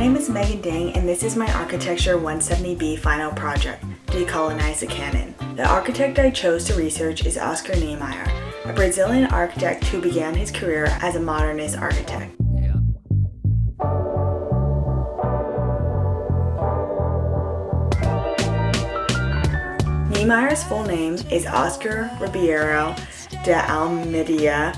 name is Megan Dang, and this is my Architecture 170B final project, Decolonize the Canon. The architect I chose to research is Oscar Niemeyer, a Brazilian architect who began his career as a modernist architect. Niemeyer's full name is Oscar Ribeiro de Almeida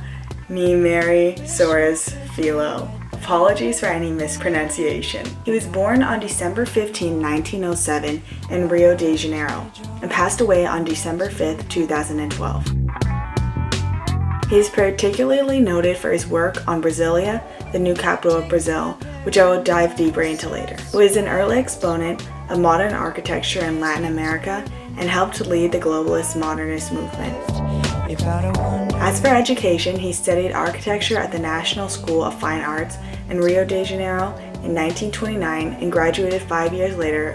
Niemeyer Soares Filho. Apologies for any mispronunciation. He was born on December 15, 1907 in Rio de Janeiro and passed away on December 5, 2012. He is particularly noted for his work on Brasilia, the new capital of Brazil, which I will dive deeper into later. He was an early exponent of modern architecture in Latin America and helped to lead the globalist modernist movement. As for education, he studied architecture at the National School of Fine Arts in Rio de Janeiro in 1929 and graduated 5 years later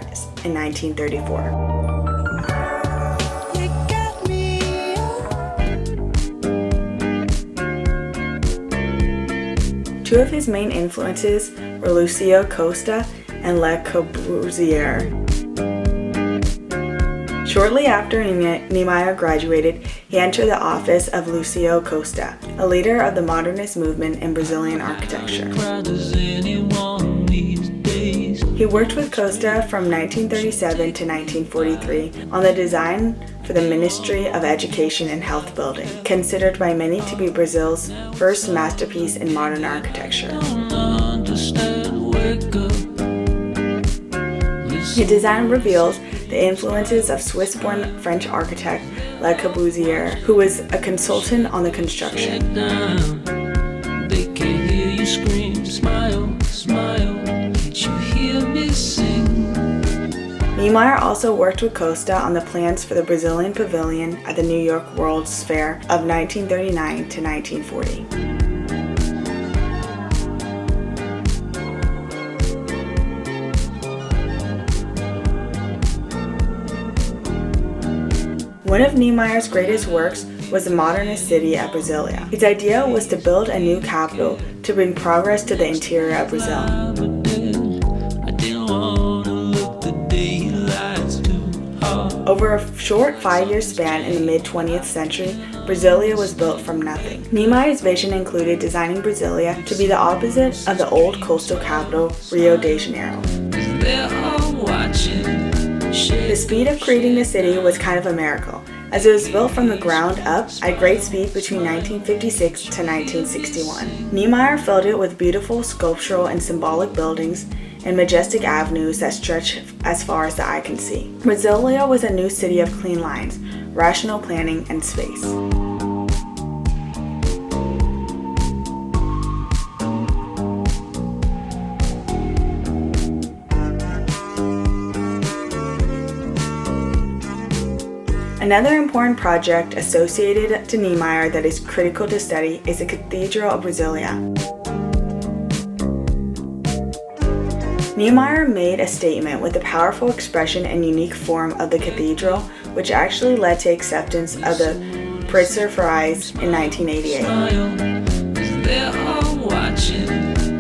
in 1934. Two of his main influences were Lucio Costa and Le Corbusier. Shortly after Niemeyer graduated, he entered the office of Lucio Costa, a leader of the modernist movement in Brazilian architecture. He worked with Costa from 1937 to 1943 on the design for the Ministry of Education and Health building, considered by many to be Brazil's first masterpiece in modern architecture. His design reveals the influences of Swiss-born French architect Le Corbusier, who was a consultant on the construction. Niemeyer also worked with Costa on the plans for the Brazilian Pavilion at the New York World's Fair of 1939 to 1940. One of Niemeyer's greatest works was the modernist city at Brasilia. His idea was to build a new capital to bring progress to the interior of Brazil. Over a short 5-year span in the mid-20th century, Brasilia was built from nothing. Niemeyer's vision included designing Brasilia to be the opposite of the old coastal capital, Rio de Janeiro. The speed of creating the city was kind of a miracle, as it was built from the ground up at great speed between 1956 to 1961. Niemeyer filled it with beautiful sculptural and symbolic buildings and majestic avenues that stretch as far as the eye can see. Brasilia was a new city of clean lines, rational planning, and space. Another important project associated to Niemeyer that is critical to study is the Cathedral of Brasilia. Niemeyer made a statement with the powerful expression and unique form of the cathedral, which actually led to acceptance of the Pulitzer Prize in 1988.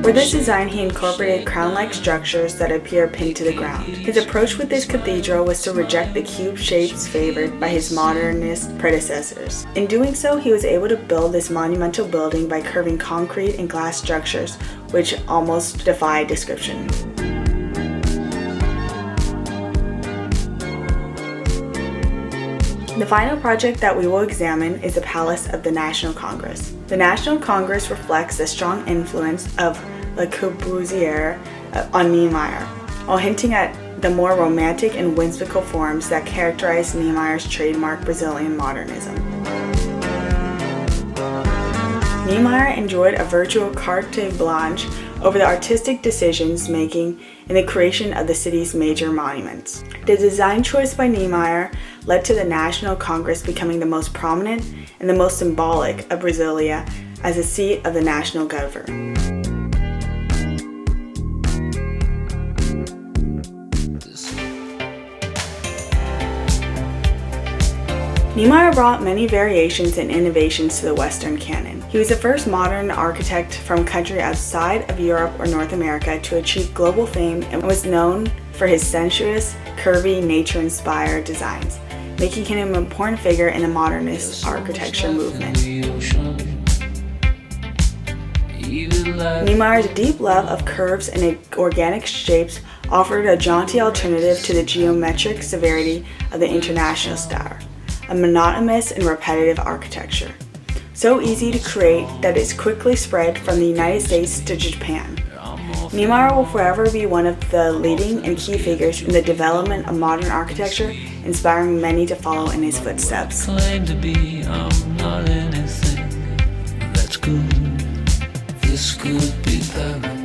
For this design, he incorporated crown-like structures that appear pinned to the ground. His approach with this cathedral was to reject the cube shapes favored by his modernist predecessors. In doing so, he was able to build this monumental building by curving concrete and glass structures, which almost defy description. The final project that we will examine is the Palace of the National Congress. The National Congress reflects the strong influence of Le Corbusier on Niemeyer, while hinting at the more romantic and whimsical forms that characterize Niemeyer's trademark Brazilian modernism. Niemeyer enjoyed a virtual carte blanche over the artistic decisions making in the creation of the city's major monuments. The design choice by Niemeyer led to the National Congress becoming the most prominent and the most symbolic of Brasilia as a seat of the national government. Niemeyer brought many variations and innovations to the Western canon. He was the first modern architect from a country outside of Europe or North America to achieve global fame and was known for his sensuous, curvy, nature-inspired designs, making him an important figure in the modernist architecture movement. Niemeyer's deep love of curves and organic shapes offered a jaunty alternative to the geometric severity of the international style, a monotonous and repetitive architecture. So easy to create that it's quickly spread from the United States to Japan. Niemeyer will forever be one of the leading and key figures in the development of modern architecture, inspiring many to follow in his footsteps. Claim to be, I'm not anything that's good. This could be paradise.